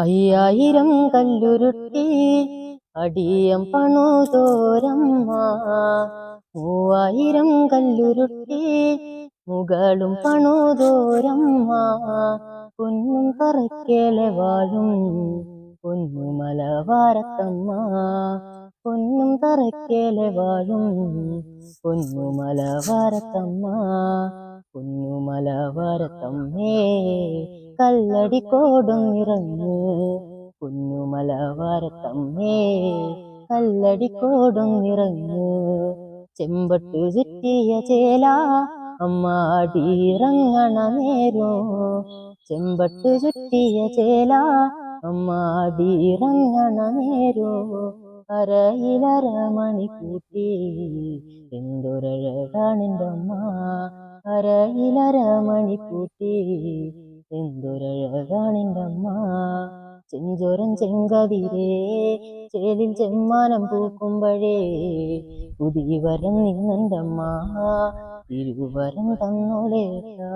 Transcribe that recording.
അയ്യായിരം കല്ലുരുട്ടി അടിയം പണുതോരമ്മ, 3000 കല്ലുരുട്ടി മുകളും പണുതോരമ്മ. പൊന്നും തറയ്ക്കലെ വാഴും പൊന്നുമലവാരത്തമ്മ, പൊന്നും തറയ്ക്കലെ വാഴും പൊന്നുമലവാരത്തമ്മ, പൊന്നുമലവാരത്തമ്മേ. കല്ലടിക്കോടും നിറഞ്ഞ് പൊന്നുമലവാരത്തമ്മേ, കല്ലടിക്കോടും നിറഞ്ഞ്. ചെമ്പട്ട് ചുറ്റിയ ചേല അമ്മാടിയിറങ്ങണ നേരോ, ചെമ്പട്ട് ചുറ്റിയ ചേല അമ്മാടിയിറങ്ങണ നേരോ. അരയിലരമണി കൂട്ടി എന്തൊരഴകാണെൻ്റമ്മ, അരയിലരമണി കൂട്ടി എന്തൊരഴകാണെൻ്റമ്മ. ചെഞ്ചോരൻ ചെങ്കതിരേ ചേലിൽ ചെമ്മാനം പൂക്കുമ്പഴേ, പുതിവരം നിന്നെൻ്റമ്മ ഇരുവരം തന്നോളേട്ടാ.